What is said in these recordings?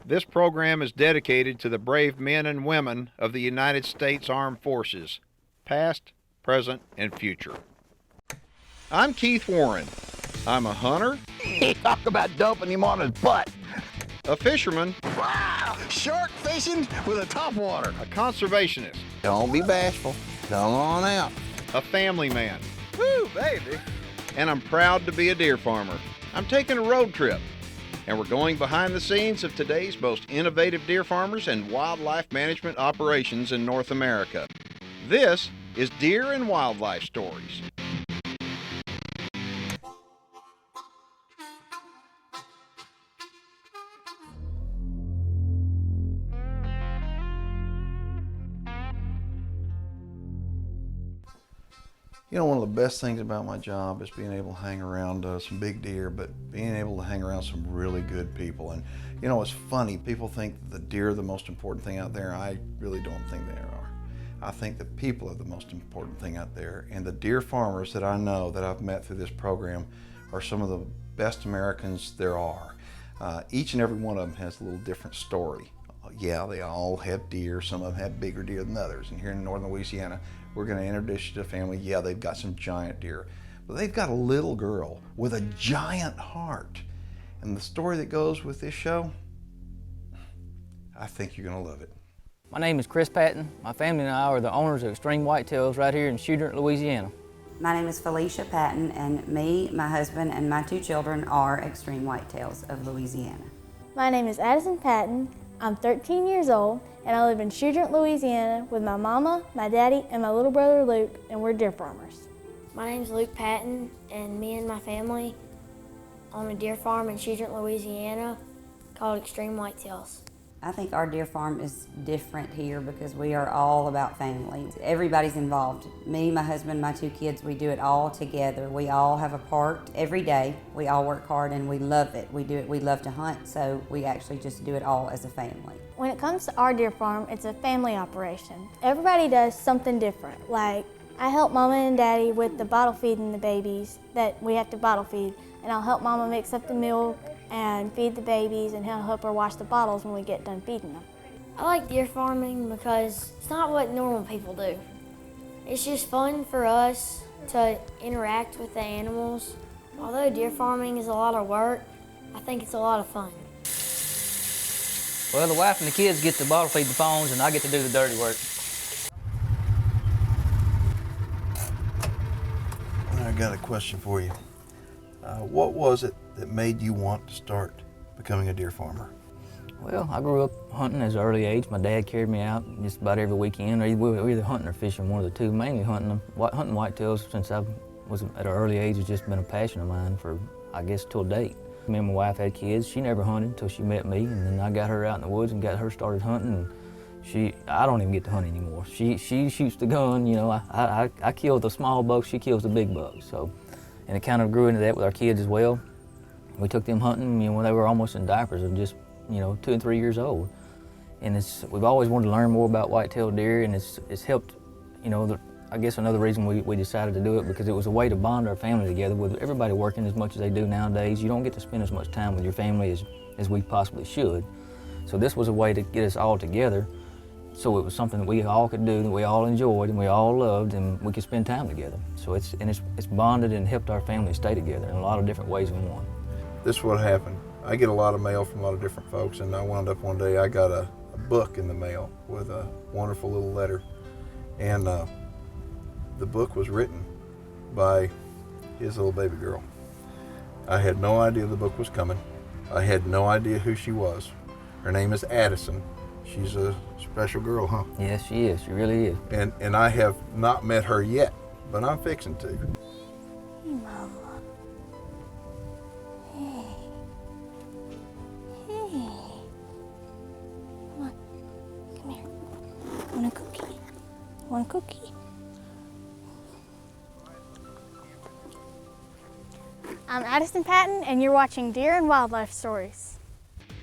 This program is dedicated to the brave men and women of the United States Armed Forces, past, present, and future. I'm Keith Warren. I'm a hunter. Talk about dumping him on his butt. A fisherman. Wow! Shark fishing with a topwater. A conservationist. Don't be bashful. Come on out. A family man. Woo, baby. And I'm proud to be a deer farmer. I'm taking a road trip, and we're going behind the scenes of today's most innovative deer farmers and wildlife management operations in North America. This is Deer and Wildlife Stories. You know, one of the best things about my job is being able to hang around some big deer, but being able to hang around some really good people. And you know, it's funny, people think that the deer are the most important thing out there. I really don't think they are. I think the people are the most important thing out there. And the deer farmers that I know, that I've met through this program, are some of the best Americans there are. Each and every one of them has a little different story. Yeah, they all have deer. Some of them have bigger deer than others. And here in northern Louisiana, we're going to introduce you to a family. Yeah, they've got some giant deer, but they've got a little girl with a giant heart. And the story that goes with this show, I think you're going to love it. My name is Chris Patton. My family and I are the owners of Xtreme Whitetails right here in Shooter, Louisiana. My name is Felicia Patton, and me, my husband, and my 2 children are Xtreme Whitetails of Louisiana. My name is Addison Patton. I'm 13 years old, and I live in Shooter, Louisiana with my mama, my daddy, and my little brother Luke, and we're deer farmers. My name's Luke Patton, and me and my family own a deer farm in Shooter, Louisiana called Xtreme Whitetails. I think our deer farm is different here because we are all about family. Everybody's involved. Me, my husband, my 2 kids, we do it all together. We all have a part every day. We all work hard and we love it. We do it, we love to hunt, so we actually just do it all as a family. When it comes to our deer farm, it's a family operation. Everybody does something different. Like, I help Mama and Daddy with the bottle feeding the babies that we have to bottle feed, and I'll help Mama mix up the milk and feed the babies, and he'll help her wash the bottles when we get done feeding them. I like deer farming because it's not what normal people do. It's just fun for us to interact with the animals. Although deer farming is a lot of work, I think it's a lot of fun. Well, the wife and the kids get to bottle feed the phones, and I get to do the dirty work. I got a question for you. What was it that made you want to start becoming a deer farmer? Well, I grew up hunting at an early age. My dad carried me out just about every weekend. We were either hunting or fishing, one of the two. Mainly hunting whitetails since I was at an early age. Has just been a passion of mine for, I guess, till date. Me and my wife had kids. She never hunted until she met me, and then I got her out in the woods and got her started hunting. And I don't even get to hunt anymore. She shoots the gun. You know, I kill the small bucks. She kills the big bucks. So, and it kind of grew into that with our kids as well. We took them hunting, you know, when they were almost in diapers of just, you know, 2 and 3 years old. And we've always wanted to learn more about white-tailed deer, and it's helped, you know, I guess another reason we decided to do it, because it was a way to bond our family together. With everybody working as much as they do nowadays, you don't get to spend as much time with your family as we possibly should. So this was a way to get us all together. So it was something that we all could do, that we all enjoyed and we all loved, and we could spend time together. So it's bonded and helped our family stay together in a lot of different ways than one. This is what happened. I get a lot of mail from a lot of different folks, and I wound up one day, I got a book in the mail with a wonderful little letter. And the book was written by his little baby girl. I had no idea the book was coming. I had no idea who she was. Her name is Addison. She's a special girl, huh? Yes, she is. She really is. And I have not met her yet, but I'm fixing to. Hey, Mama. Hey. Hey. Come on. Come here. Want a cookie? Want a cookie? I'm Addison Patton, and you're watching Deer and Wildlife Stories.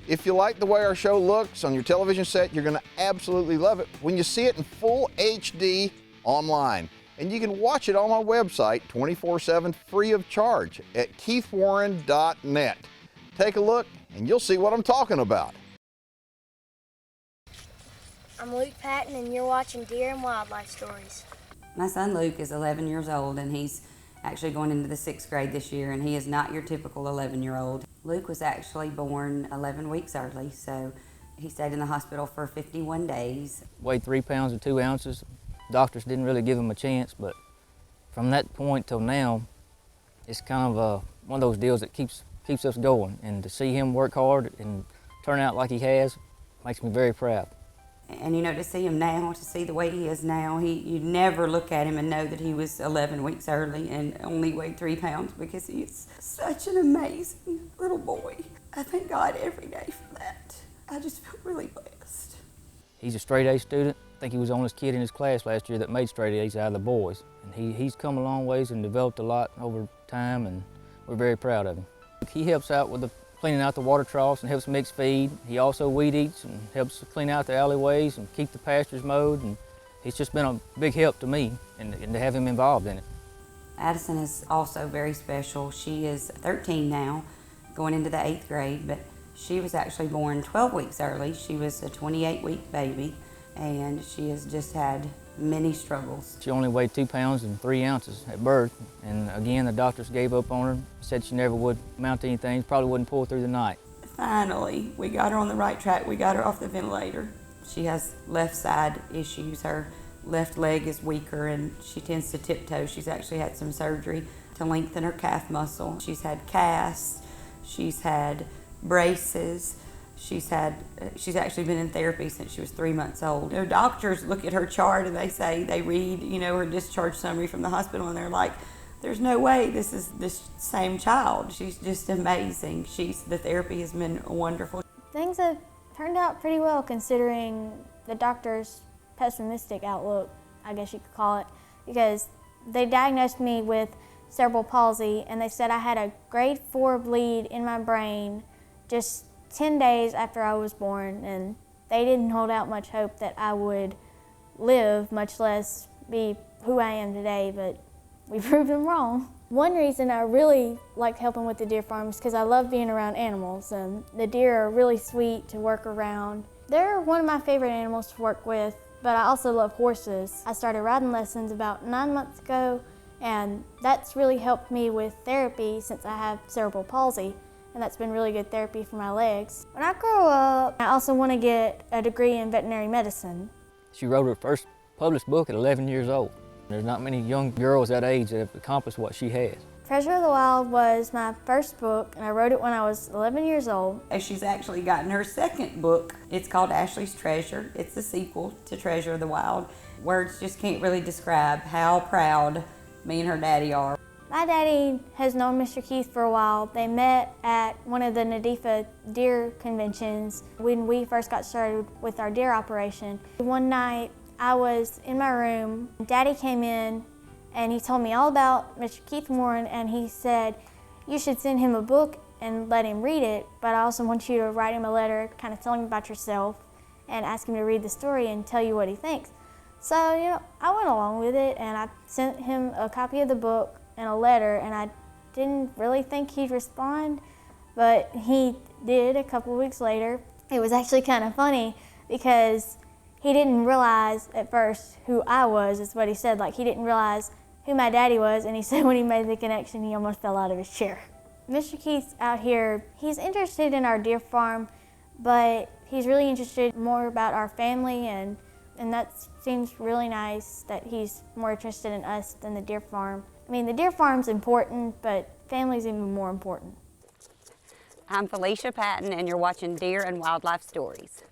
If you like the way our show looks on your television set, you're going to absolutely love it when you see it in full HD online. And you can watch it on my website 24/7 free of charge at keithwarren.net. Take a look and you'll see what I'm talking about. I'm Luke Patton, and you're watching Deer and Wildlife Stories. My son Luke is 11 years old, and he's actually going into the 6th grade this year, and he is not your typical 11-year-old. Luke was actually born 11 weeks early, so he stayed in the hospital for 51 days. Weighed 3 pounds and 2 ounces. Doctors didn't really give him a chance, but from that point till now, it's kind of one of those deals that keeps us going. And to see him work hard and turn out like he has makes me very proud. And you know, to see him now, to see the way he is now, you'd never look at him and know that he was 11 weeks early and only weighed 3 pounds, because he's such an amazing little boy. I thank God every day for that. I just feel really blessed. He's a straight A student. I think he was the only kid in his class last year that made straight A's out of the boys. And he's come a long ways and developed a lot over time, and we're very proud of him. He helps out with cleaning out the water troughs and helps mix feed. He also weed eats and helps clean out the alleyways and keep the pastures mowed. And he's just been a big help to me and to have him involved in it. Addison is also very special. She is 13 now, going into the 8th grade, but she was actually born 12 weeks early. She was a 28-week baby, and she has just had many struggles. She only weighed 2 pounds and 3 ounces at birth, and again the doctors gave up on her, said she never would amount to anything, probably wouldn't pull through the night. Finally, we got her on the right track. We got her off the ventilator. She has left side issues. Her left leg is weaker and she tends to tiptoe. She's actually had some surgery to lengthen her calf muscle. She's had casts, she's had braces. She's actually been in therapy since she was 3 months old. Her doctors look at her chart and they read, her discharge summary from the hospital, and they're like, there's no way this is this same child. She's just amazing. The therapy has been wonderful. Things have turned out pretty well considering the doctor's pessimistic outlook, I guess you could call it, because they diagnosed me with cerebral palsy, and they said I had a grade 4 bleed in my brain just 10 days after I was born, and they didn't hold out much hope that I would live, much less be who I am today, but we proved them wrong. One reason I really like helping with the deer farm is because I love being around animals, and the deer are really sweet to work around. They're one of my favorite animals to work with, but I also love horses. I started riding lessons about 9 months ago, and that's really helped me with therapy since I have cerebral palsy. And that's been really good therapy for my legs. When I grow up, I also want to get a degree in veterinary medicine. She wrote her first published book at 11 years old. There's not many young girls that age that have accomplished what she has. Treasure of the Wild was my first book, and I wrote it when I was 11 years old. She's actually gotten her second book. It's called Ashley's Treasure. It's the sequel to Treasure of the Wild. Words just can't really describe how proud me and her daddy are. My daddy has known Mr. Keith for a while. They met at one of the Nadifa deer conventions when we first got started with our deer operation. One night I was in my room. Daddy came in and he told me all about Mr. Keith Warren, and he said, you should send him a book and let him read it, but I also want you to write him a letter kind of telling him about yourself and ask him to read the story and tell you what he thinks. So, I went along with it, and I sent him a copy of the book and a letter, and I didn't really think he'd respond, but he did a couple weeks later. It was actually kind of funny because he didn't realize at first who I was, is what he said. Like, he didn't realize who my daddy was, and he said when he made the connection, he almost fell out of his chair. Mr. Keith's out here, he's interested in our deer farm, but he's really interested more about our family, and that seems really nice that he's more interested in us than the deer farm. I mean, the deer farm's important, but family's even more important. I'm Felicia Patton, and you're watching Deer and Wildlife Stories.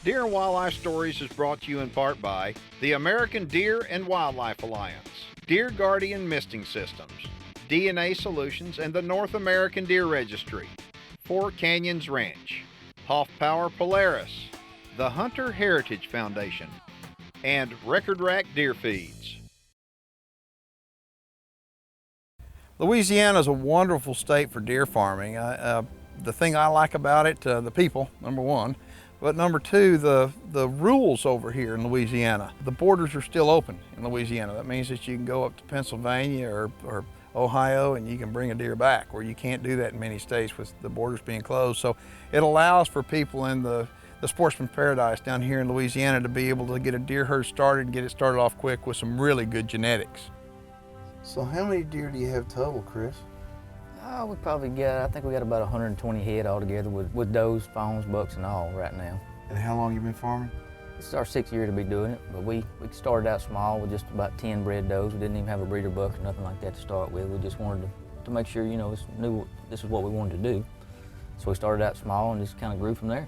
Deer and Wildlife Stories is brought to you in part by the American Deer and Wildlife Alliance, Deer Guardian Misting Systems, DNA Solutions, and the North American Deer Registry, Four Canyons Ranch, Hoff Power Polaris, the Hunter Heritage Foundation, and Record Rack Deer Feeds. Louisiana is a wonderful state for deer farming. The thing I like about it, the people, number one, but number two, the rules over here in Louisiana. The borders are still open in Louisiana. That means that you can go up to Pennsylvania or Ohio and you can bring a deer back, where you can't do that in many states with the borders being closed. So it allows for people in the the sportsman paradise down here in Louisiana to be able to get a deer herd started and get it started off quick with some really good genetics. So how many deer do you have total, Chris? Oh, we probably got, I think we got about 120 head altogether with does, fawns, bucks, and all right now. And how long you been farming? This is our 6th year to be doing it, but we started out small with just about 10 bred does. We didn't even have a breeder buck or nothing like that to start with. We just wanted to make sure, you know, knew this is what we wanted to do. So we started out small and just kind of grew from there.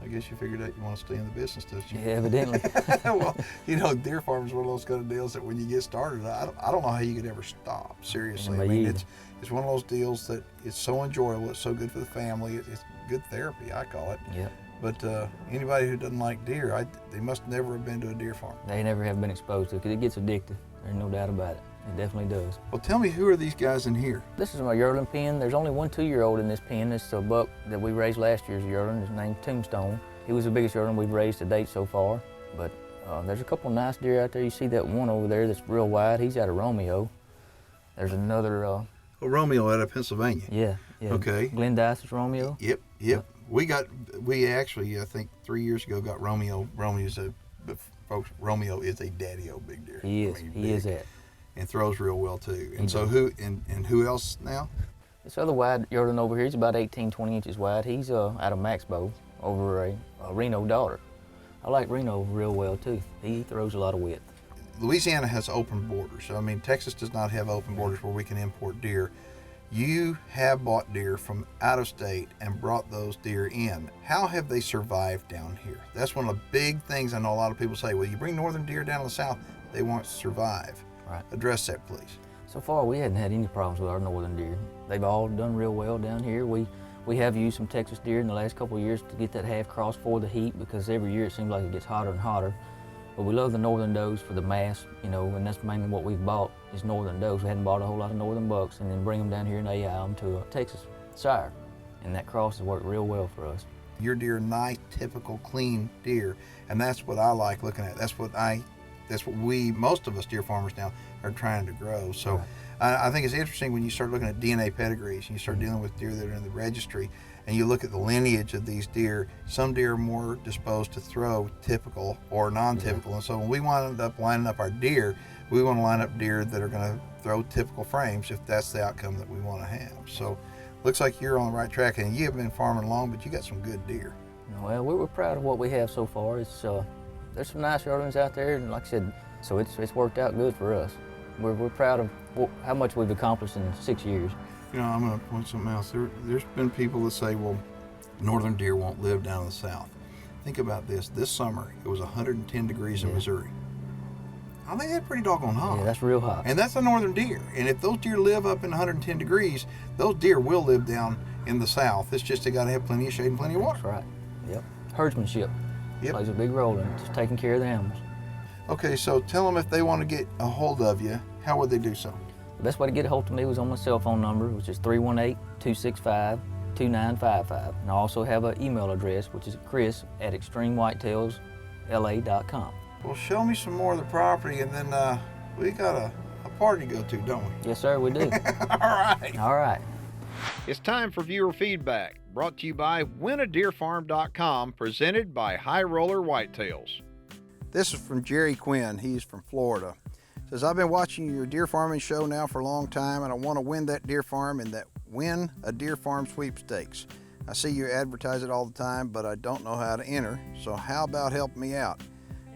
I guess you figured out you want to stay in the business, don't you? Yeah, evidently. Well, you know, deer farming is one of those kind of deals that when you get started, I don't know how you could ever stop, seriously. I mean, it's one of those deals that it's so enjoyable, it's so good for the family, it's good therapy, I call it. Yeah. But anybody who doesn't like deer, they must never have been to a deer farm. They never have been exposed to it because it gets addictive. There's no doubt about it. It definitely does. Well, tell me, who are these guys in here? This is my yearling pen. There's only one 2-year-old in this pen. It's a buck that we raised last year's yearling. His name's Tombstone. He was the biggest yearling we've raised to date so far. But there's a couple nice deer out there. You see that one over there that's real wide. He's out of Romeo. There's another. Romeo out of Pennsylvania. Yeah. Okay. Glendice's Romeo. Yep. We actually, I think 3 years ago, got Romeo. Romeo is a daddy-o big deer. He is. He is that. And throws real well too. And so who else now? This other wide yearling over here, he's about 18, 20 inches wide. He's out of Maxbow over a Reno daughter. I like Reno real well too. He throws a lot of width. Louisiana has open borders. So, I mean, Texas does not have open borders where we can import deer. You have bought deer from out of state and brought those deer in. How have they survived down here? That's one of the big things I know a lot of people say. Well, you bring northern deer down to the south, they won't survive. Right. Address that, please. So far, we hadn't had any problems with our northern deer. They've all done real well down here. We have used some Texas deer in the last couple of years to get that half cross for the heat because every year it seems like it gets hotter and hotter. But we love the northern does for the mass, you know, and that's mainly what we've bought is northern does. We hadn't bought a whole lot of northern bucks and then bring them down here and AI them to a Texas sire. And that cross has worked real well for us. Your deer, nice, typical, clean deer, and that's what I like looking at. That's what most of us deer farmers now are trying to grow. So I think it's interesting when you start looking at DNA pedigrees and you start dealing with deer that are in the registry and you look at the lineage of these deer. Some deer are more disposed to throw typical or non-typical. And so when we wind up lining up our deer, we want to line up deer that are going to throw typical frames if that's the outcome that we want to have. So looks like you're on the right track, and you have been farming long, but you got some good deer. Well, we're proud of what we have so far. It's there's some nice yearlings out there, and like I said, so it's worked out good for us. We're proud of how much we've accomplished in 6 years. You know, I'm going to point something else. There's been people that say, well, northern deer won't live down in the south. Think about this. This summer, it was 110 degrees in Missouri. I think that's pretty doggone hot. Yeah, that's real hot. And that's a northern deer. And if those deer live up in 110 degrees, those deer will live down in the south. It's just they got to have plenty of shade and plenty of water. That's right. Yep. Herdsmanship plays a big role in just taking care of the animals. Okay, so tell them if they want to get a hold of you, how would they do so? The best way to get a hold of me was on my cell phone number, which is 318-265-2955. And I also have an email address, which is chris@xtremewhitetailsla.com. Well, show me some more of the property, and then we got a party to go to, don't we? Yes, sir, we do. All right. All right. It's time for viewer feedback, brought to you by winadeerfarm.com, presented by High Roller Whitetails. This is from Jerry Quinn. He's from Florida. Says, I've been watching your deer farming show now for a long time, and I want to win that deer farm in that Win a Deer Farm Sweepstakes. I see you advertise it all the time, but I don't know how to enter, so how about helping me out?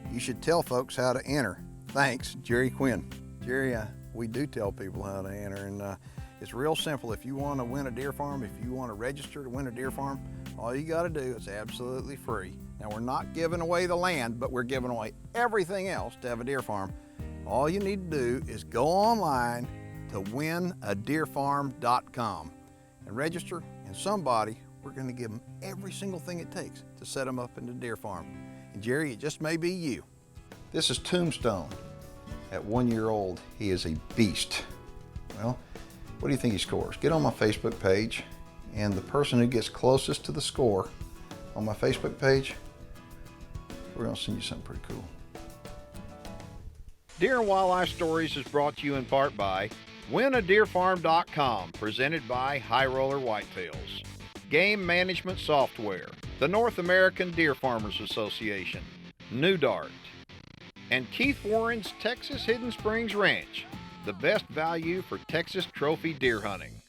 You should tell folks how to enter. Thanks, Jerry Quinn. Jerry, we do tell people how to enter, and it's real simple. If you want to win a deer farm, if you want to register to win a deer farm, all you got to do is absolutely free. Now, we're not giving away the land, but we're giving away everything else to have a deer farm. All you need to do is go online to winadeerfarm.com and register, and somebody, we're going to give them every single thing it takes to set them up in the deer farm. And Jerry, it just may be you. This is Tombstone. At 1 year old, he is a beast. Well, what do you think he scores? Get on my Facebook page, and the person who gets closest to the score on my Facebook page, we're going to send you something pretty cool. Deer and Wildlife Stories is brought to you in part by winadeerfarm.com, presented by High Roller Whitetails. Game Management Software, the North American Deer Farmers Association, New Dart, and Keith Warren's Texas Hidden Springs Ranch, the best value for Texas trophy deer hunting.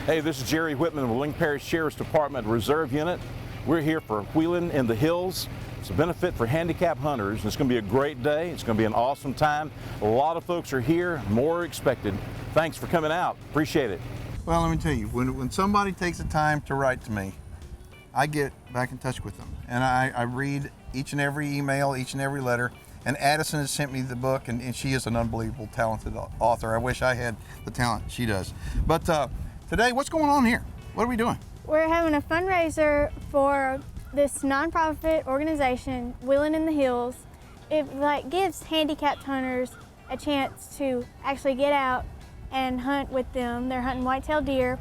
Hey, this is Jerry Whitman with Link Parish Sheriff's Department Reserve Unit. We're here for Wheeling in the Hills. It's a benefit for handicapped hunters. It's going to be a great day. It's going to be an awesome time. A lot of folks are here, more are expected. Thanks for coming out. Appreciate it. Well, let me tell you, when somebody takes the time to write to me, I get back in touch with them. And I read each and every email, each and every letter. And Addison has sent me the book, and she is an unbelievable, talented author. I wish I had the talent she does. But today, what's going on here? What are we doing? We're having a fundraiser for this nonprofit organization, Wheeling in the Hills. It gives handicapped hunters a chance to actually get out and hunt with them. They're hunting whitetail deer,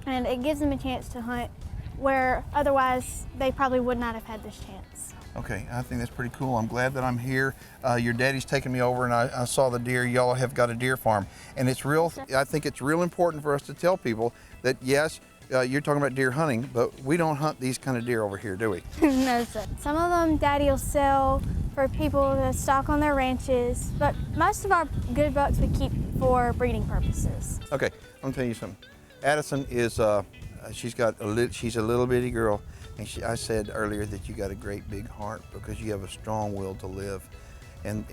and it gives them a chance to hunt where otherwise they probably would not have had this chance. Okay, I think that's pretty cool. I'm glad that I'm here. Your daddy's taken me over, and I saw the deer. Y'all have got a deer farm, and it's real. I think it's real important for us to tell people that yes, you're talking about deer hunting, but we don't hunt these kind of deer over here, do we? No, sir. Some of them Daddy will sell for people to stock on their ranches, but most of our good bucks we keep for breeding purposes. Okay, I'm gonna tell you something. Addison is she's a little bitty girl, and I said earlier that you got a great big heart because you have a strong will to live, and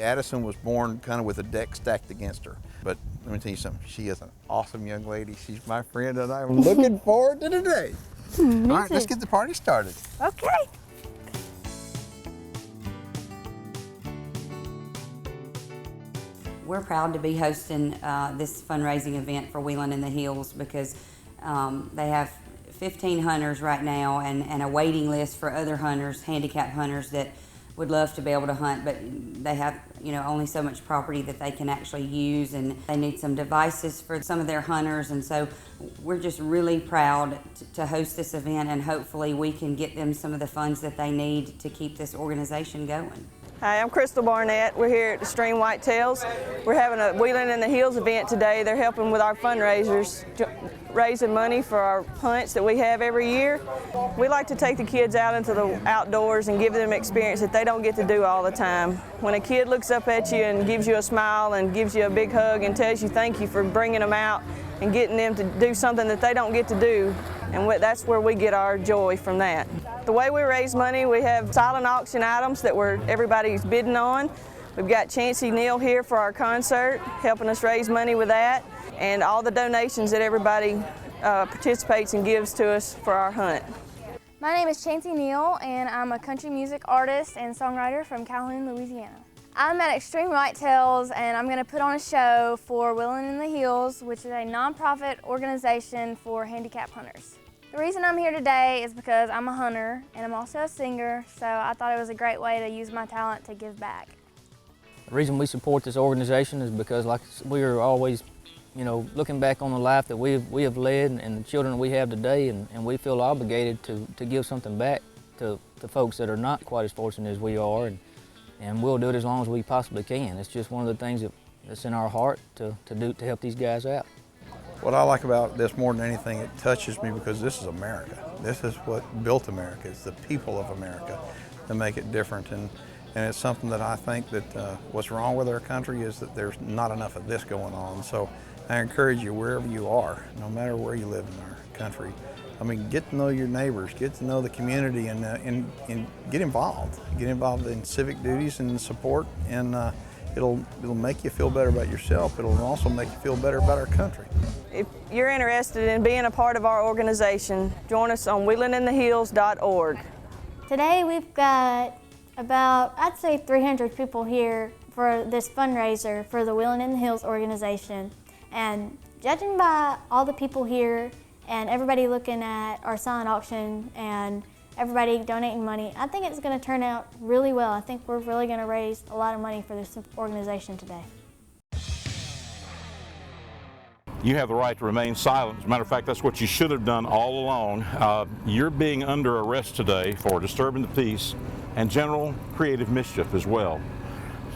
Addison was born kind of with a deck stacked against her. But let me tell you something. She is an awesome young lady. She's my friend, and I'm looking forward to today. All right, let's get the party started. Okay. We're proud to be hosting this fundraising event for Wheeling in the Hills because they have 15 hunters right now and a waiting list for other hunters, handicapped hunters that would love to be able to hunt, but they have, only so much property that they can actually use, and they need some devices for some of their hunters. And so we're just really proud to host this event, and hopefully we can get them some of the funds that they need to keep this organization going. Hi, I'm Crystal Barnett. We're here at Xtreme Whitetails. We're having a Wheeling in the Hills event today. They're helping with our fundraisers, raising money for our hunts that we have every year. We like to take the kids out into the outdoors and give them an experience that they don't get to do all the time. When a kid looks up at you and gives you a smile and gives you a big hug and tells you thank you for bringing them out and getting them to do something that they don't get to do, and that's where we get our joy from that. The way we raise money, we have silent auction items that everybody's bidding on. We've got Chancey Neal here for our concert, helping us raise money with that, and all the donations that everybody participates and gives to us for our hunt. My name is Chancey Neal, and I'm a country music artist and songwriter from Calhoun, Louisiana. I'm at Xtreme Whitetails, and I'm going to put on a show for Wheeling in the Hills, which is a nonprofit organization for handicapped hunters. The reason I'm here today is because I'm a hunter, and I'm also a singer, so I thought it was a great way to use my talent to give back. The reason we support this organization is because we are always, looking back on the life that we have led and the children we have today, and we feel obligated to give something back to folks that are not quite as fortunate as we are, and we'll do it as long as we possibly can. It's just one of the things that's in our heart to do to help these guys out. What I like about this more than anything, it touches me because this is America. This is what built America. It's the people of America that make it different. And it's something that I think that what's wrong with our country is that there's not enough of this going on. So I encourage you, wherever you are, no matter where you live in our country, get to know your neighbors, get to know the community, and get involved. Get involved in civic duties and support, and it'll make you feel better about yourself. It'll also make you feel better about our country. If you're interested in being a part of our organization, join us on wheelinginthehills.org. Today we've got about, I'd say 300 people here for this fundraiser for the Wheeling in the Hills organization. And judging by all the people here and everybody looking at our silent auction and everybody donating money, I think it's going to turn out really well. I think we're really going to raise a lot of money for this organization today. You have the right to remain silent. As a matter of fact, that's what you should have done all along. You're being under arrest today for disturbing the peace and general creative mischief as well.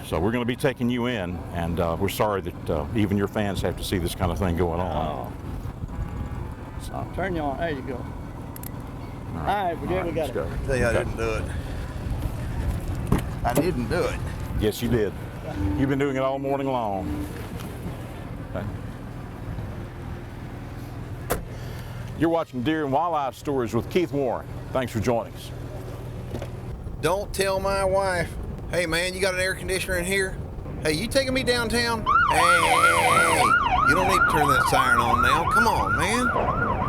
So we're going to be taking you in, and we're sorry that even your fans have to see this kind of thing going on. I'll turn you on. There you go. All right, we got it. Tell you I didn't do it. I didn't do it. Yes, you did. You've been doing it all morning long. Okay. You're watching Deer and Wildlife Stories with Keith Warren. Thanks for joining us. Don't tell my wife. Hey man, you got an air conditioner in here? Hey, you taking me downtown? Hey, you don't need to turn that siren on now. Come on, man.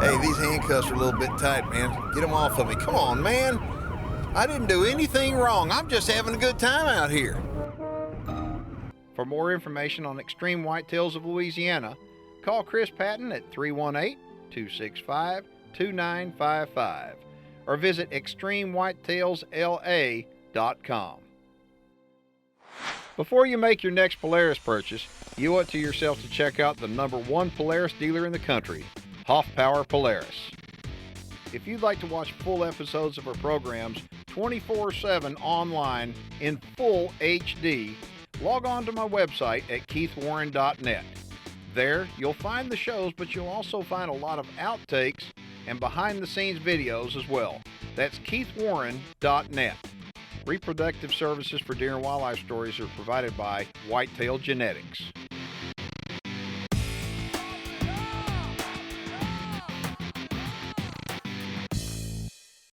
Hey, these handcuffs are a little bit tight, man. Get them off of me. Come on, man. I didn't do anything wrong. I'm just having a good time out here. For more information on Xtreme Whitetails of Louisiana, call Chris Patton at 318-265-2955 or visit extremewhitetailsla.com. Before you make your next Polaris purchase, you owe it to yourself to check out the #1 Polaris dealer in the country, Hoff Power Polaris. If you'd like to watch full episodes of our programs 24/7 online in full HD, log on to my website at keithwarren.net. There, you'll find the shows, but you'll also find a lot of outtakes and behind-the-scenes videos as well. That's keithwarren.net. Reproductive services for deer and wildlife stories are provided by Whitetail Genetics.